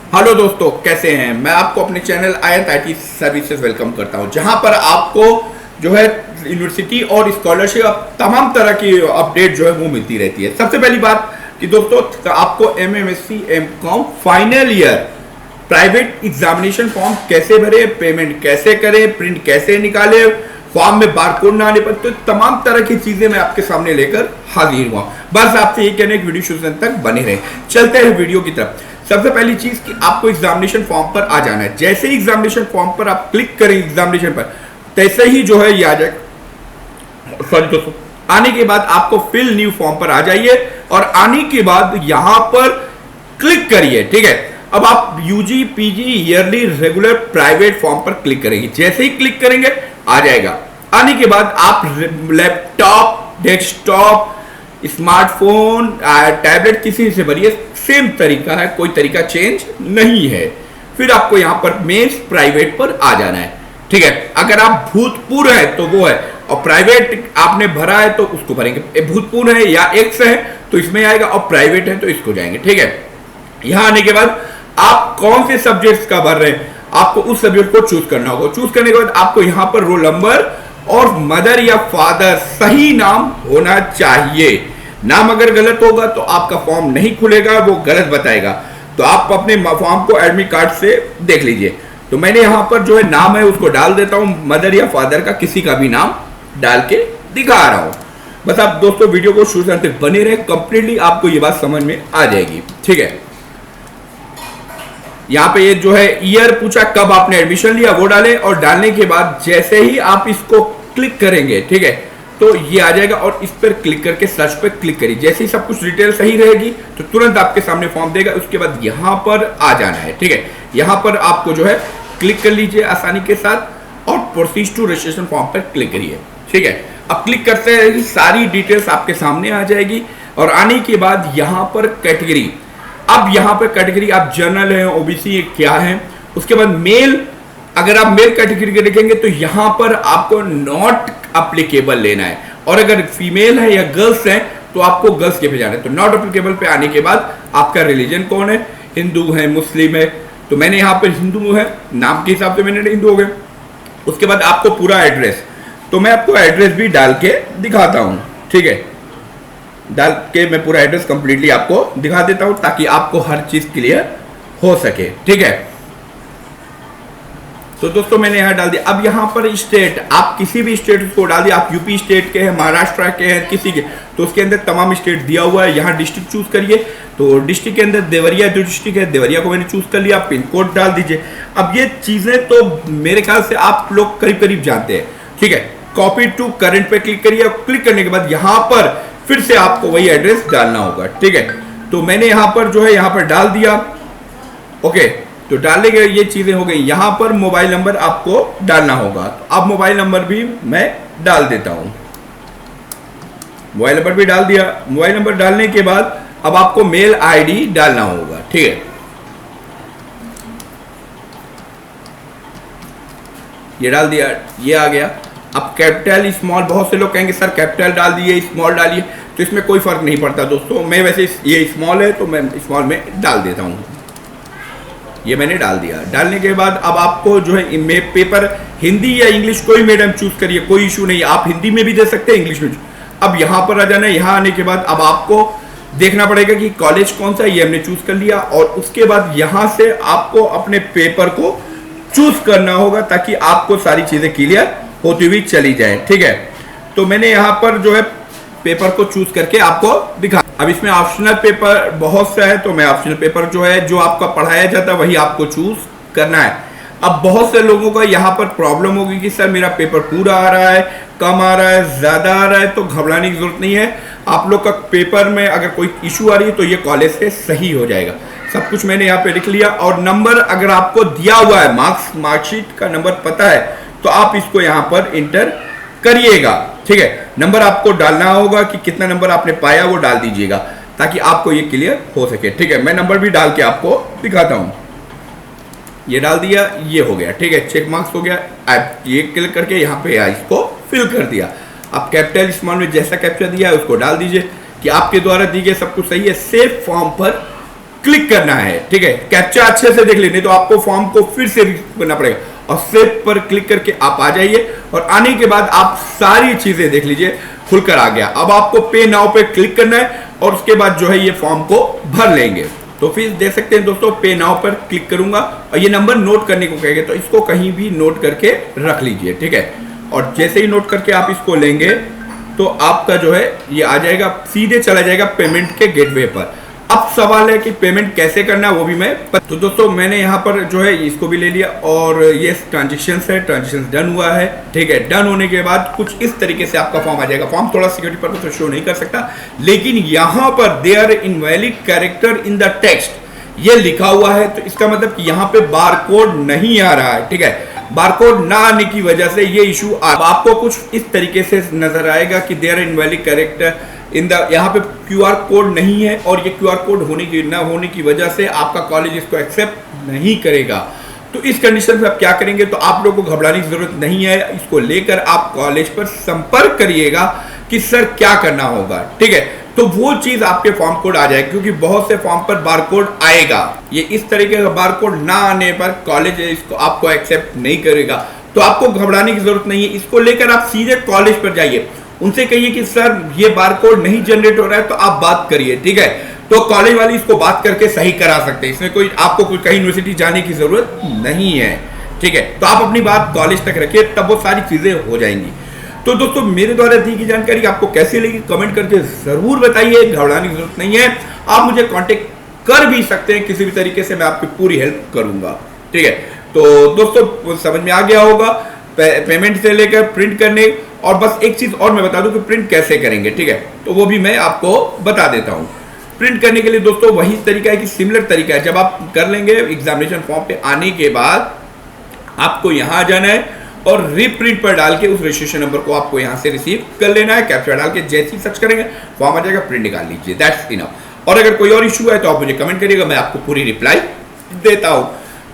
Hello दोस्तों, कैसे हैं। मैं आपको अपने चैनल आयत आईटी सर्विसेज वेलकम करता हूं, जहां पर आपको जो है यूनिवर्सिटी और स्कॉलरशिप तमाम तरह की अपडेट जो है वो मिलती रहती है। सबसे पहली बात कि दोस्तों आपको MMSC MCom final year private examination form कैसे भरे, पेमेंट कैसे करें, प्रिंट कैसे निकाले, फॉर्म में बारकोड ना आने पर, तो तमाम तरह की चीजें मैं आपके सामने लेकर हाजिर हुआ। बस आपसे ये कहने की वीडियो शुरू से अंत तक बने रहे। चलते हैं वीडियो की तरफ। सबसे पहली चीज कि आपको एग्जामिनेशन फॉर्म पर आ जाना है। जैसे ही एग्जामिनेशन फॉर्म पर आप क्लिक करें एग्जामिनेशन पर, तैसे ही जो है ये आ जाएगा। सॉरी दोस्तों, आने के बाद आपको फिल न्यू फॉर्म पर आ जाइए और आने के बाद यहां पर क्लिक करिए। ठीक है, अब आप UG PG yearly regular private form पर क्लिक करेंगे। जैसे ही क्लिक करेंगे आ जाएगा। आने के बाद आप लैपटॉप, डेस्कटॉप, स्मार्टफोन, टैबलेट किसी से भरिए, सेम तरीका है, कोई तरीका चेंज नहीं है। फिर आपको यहां पर मेंस प्राइवेट पर आ जाना है। ठीक है, अगर आप भूतपूर्व है तो वो है, और प्राइवेट आपने भरा है तो उसको भरेंगे। भूतपूर्व है या एक्स है तो इसमें आएगा, और प्राइवेट है तो इसको जाएंगे। ठीक है, यहां आने के बाद आप कौन से सब्जेक्ट्स का भर रहे हैं, आपको उस सब्जेक्ट को चूज करना होगा। चूज करने के बाद आपको यहां पर रोल नंबर और मदर या फादर सही नाम होना चाहिए। नाम अगर गलत होगा तो आपका फॉर्म नहीं खुलेगा, वो गलत बताएगा। तो आप अपने फॉर्म को एडमिट कार्ड से देख लीजिए। तो मैंने यहां पर जो है नाम है उसको डाल देता हूं, मदर या फादर का किसी का भी नाम डाल के दिखा रहा हूं। बस आप दोस्तों वीडियो को शुरू से अंत तक बने रहे, कंप्लीटली आपको ये बात समझ में आ जाएगी। ठीक है, यहाँ पे ये जो है ईयर पूछा कब आपने एडमिशन लिया, वो डालें। और डालने के बाद जैसे ही आप इसको क्लिक करेंगे, ठीक है, तो ये आ जाएगा और इस पर क्लिक करके सर्च पर क्लिक करिए। जैसे ही सब कुछ डिटेल सही रहेगी तो तुरंत आपके सामने फॉर्म देगा। उसके बाद यहाँ पर आ जाना है। ठीक है, यहाँ पर आपको जो है क्लिक कर लीजिए आसानी के साथ और प्रोसीड टू रजिस्ट्रेशन फॉर्म पर क्लिक करिए। ठीक है, अब क्लिक करते हैं, सारी डिटेल्स आपके सामने आ जाएगी। और आने के बाद यहाँ पर कैटेगरी, अब यहां पर कैटेगरी आप जनरल है, ओबीसी है, क्या है। उसके बाद मेल, अगर आप मेल कैटेगरी के देखेंगे तो यहां पर आपको नॉट अप्लीकेबल लेना है, और अगर फीमेल है या गर्ल्स है तो आपको गर्ल्स के पे जाना है। तो नॉट अप्लीकेबल पे आने के बाद आपका रिलीजन कौन है, हिंदू है, मुस्लिम है, तो मैंने यहां पर हिंदू है, नाम के हिसाब से मैंने हिंदू हो गए। उसके बाद आपको पूरा एड्रेस, तो मैं आपको एड्रेस भी डाल के दिखाता हूं। ठीक है, डाल के मैं पूरा एड्रेस कंप्लीटली आपको दिखा देता हूं ताकि आपको हर चीज क्लियर हो सके। ठीक है, तो दोस्तों मैंने यहां डाल दिया। अब यहां पर स्टेट, आप किसी भी स्टेट को डाल दिया। आप यूपी स्टेट के हैं, महाराष्ट्र के हैं, किसी के, तो उसके अंदर तमाम स्टेट दिया हुआ है। यहां डिस्ट्रिक्ट चूज करिए, तो डिस्ट्रिक्ट के अंदर देवरिया जो डिस्ट्रिक्ट है, देवरिया को मैंने चूज कर लिया। पिन कोड डाल दीजिए। अब ये चीजें तो मेरे ख्याल से आप लोग करीब करीब जानते हैं। ठीक है, कॉपी टू करंट पे क्लिक करिए। क्लिक करने के बाद यहां पर फिर से आपको वही एड्रेस डालना होगा। ठीक है, तो मैंने यहां पर जो है यहां पर डाल दिया। ओके, तो डालने के ये चीजें हो गई। यहां पर मोबाइल नंबर आपको डालना होगा, तो अब मोबाइल नंबर भी मैं डाल देता हूं। मोबाइल नंबर भी डाल दिया। मोबाइल नंबर डालने के बाद अब आपको मेल आईडी डालना होगा। ठीक है, ये डाल दिया, ये आ गया। अब कैपिटल स्मॉल, बहुत से लोग कहेंगे सर कैपिटल डाल दिए, स्मॉल डालिए, तो इसमें कोई फर्क नहीं पड़ता दोस्तों। मैं वैसे ये स्मॉल है तो मैं स्मॉल में डाल देता हूँ। ये मैंने डाल दिया। डालने के बाद अब आपको जो है पेपर हिंदी या इंग्लिश कोई मीडियम चूज करिए, कोई इशू नहीं, आप हिंदी में भी दे सकते हैं, इंग्लिश में। अब यहाँ पर आ जाना है। यहाँ आने के बाद अब आपको देखना पड़ेगा कि कॉलेज कौन सा है, ये हमने चूज कर लिया। और उसके बाद यहाँ से आपको अपने पेपर को चूज करना होगा ताकि आपको सारी चीजें क्लियर होती हुई चली जाए। ठीक है, तो मैंने यहाँ पर जो है पेपर को चूज करके आपको दिखा। अब इसमें ऑप्शनल पेपर बहुत सा है, तो मैं ऑप्शनल पेपर जो है जो आपका पढ़ाया जाता है वही आपको चूज करना है। अब बहुत से लोगों का यहाँ पर प्रॉब्लम होगी कि सर मेरा पेपर पूरा आ रहा है, कम आ रहा है, ज्यादा आ रहा है, तो घबराने की जरूरत नहीं है। आप लोग का पेपर में अगर कोई इशू आ रही है तो ये कॉलेज से सही हो जाएगा। सब कुछ मैंने यहाँ पे लिख लिया। और नंबर अगर आपको दिया हुआ है, मार्कशीट का नंबर पता है, तो आप इसको यहाँ पर इंटर करिएगा। ठीक है, नंबर आपको डालना होगा कि कितना नंबर आपने पाया वो डाल दीजिएगा ताकि आपको ये क्लियर हो सके। ठीक है, मैं नंबर भी डाल के आपको दिखाता हूं। ये डाल दिया, ये हो गया। ठीक है, चेक मार्क्स हो गया। ये क्लिक करके यहाँ पे इसको फिल कर दिया। अब कैपिटल स्मॉल में जैसा कैप्चा दिया है उसको डाल दीजिए कि आपके द्वारा दी गई सब कुछ सही है। सेव फॉर्म पर क्लिक करना है, ठीक है। कैप्चा अच्छे से देख ले, नहीं तो आपको फॉर्म को फिर से करना पड़ेगा। और सेव पर क्लिक करके आप आ जाइए और आने के बाद आप सारी चीजें देख लीजिए, खुलकर आ गया। अब आपको पे नाउ पे क्लिक करना है और उसके बाद जो है ये फॉर्म को भर लेंगे। तो फीस देख सकते हैं दोस्तों, पे नाउ पर क्लिक करूंगा और ये नंबर नोट करने को कहेंगे, तो इसको कहीं भी नोट करके रख लीजिए, ठीक है। और जैसे ही नोट करके आप इसको लेंगे तो आपका जो है ये आ जाएगा, सीधे चला जाएगा पेमेंट के गेटवे पर। अब सवाल है कि पेमेंट कैसे करना है वो भी मैं तो दोस्तों मैंने यहाँ पर जो है इसको भी ले लिया और ये ट्रांजेक्शन है, ट्रांजेक्शन डन हुआ है, ठीक है। डन होने के बाद कुछ इस तरीके से आपका फॉर्म आ जाएगा। फॉर्म थोड़ा सिक्योरिटी पर्पस से शो नहीं कर सकता, लेकिन यहाँ पर there invalid character in the text ये लिखा हुआ है, तो इसका मतलब कि यहाँ पे बारकोड नहीं आ रहा है, ठीक है। बारकोड ना आने की वजह से ये इशू आपको कुछ इस तरीके से नजर आएगा कि there invalid character in the, यहाँ पे क्यूआर कोड नहीं है और ये क्यूआर कोड होने की वजह से आपका कॉलेज इसको एक्सेप्ट नहीं करेगा। तो इस कंडीशन में आप क्या करेंगे, तो आप लोगों को घबराने की जरूरत नहीं है। इसको लेकर आप कॉलेज पर संपर्क करिएगा कि सर क्या करना होगा, ठीक है। तो वो चीज आपके फॉर्म कोड आ जाएगी, क्योंकि बहुत से फॉर्म पर बारकोड आएगा। ये इस तरीके का बारकोड ना आने पर कॉलेज इसको आपको एक्सेप्ट नहीं करेगा। तो आपको घबराने की जरूरत नहीं है। इसको लेकर आप सीधे कॉलेज पर जाइए, उनसे कहिए कि सर ये बारकोड नहीं जनरेट हो रहा है, तो आप बात करिए, ठीक है। तो कॉलेज वाले इसको बात करके सही करा सकते हैं, इसमें कोई आपको कोई कहीं यूनिवर्सिटी जाने की जरूरत नहीं है, ठीक है। तो आप अपनी बात कॉलेज तक रखिए, तब वो सारी चीजें हो जाएंगी। तो दोस्तों मेरे द्वारा दी गई जानकारी आपको कैसी लगी कमेंट करके जरूर बताइए, घबराने की जरूरत नहीं है। आप मुझे कांटेक्ट कर भी सकते हैं किसी भी तरीके से, मैं आपकी पूरी हेल्प करूंगा, ठीक है। तो दोस्तों समझ में आ गया होगा, पेमेंट से लेकर प्रिंट करने, और बस एक चीज और मैं बता दूं कि प्रिंट कैसे करेंगे, ठीक है। तो वो भी मैं आपको बता देता हूं। प्रिंट करने के लिए दोस्तों वही तरीका है कि सिमिलर तरीका है। जब आप कर लेंगे एग्जामिनेशन फॉर्म पे आने के बाद आपको यहां आ जाना है और रीप्रिंट पर डाल के उस रजिस्ट्रेशन नंबर को आपको यहां से रिसीव कर लेना है। कैप्चा डाल के जैसे ही सर्च करेंगे फॉर्म आ जाएगा, प्रिंट निकाल लीजिए, दैट्स इनफ। और अगर कोई और इशू है तो आप मुझे कमेंट करिएगा, मैं आपको पूरी रिप्लाई देता हूं।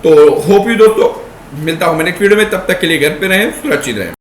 तो होप यू दोस्तों मिलता हूं मैं नेक्स्ट वीडियो में, तब तक के लिए घर पे रहें, सुरक्षित रहें।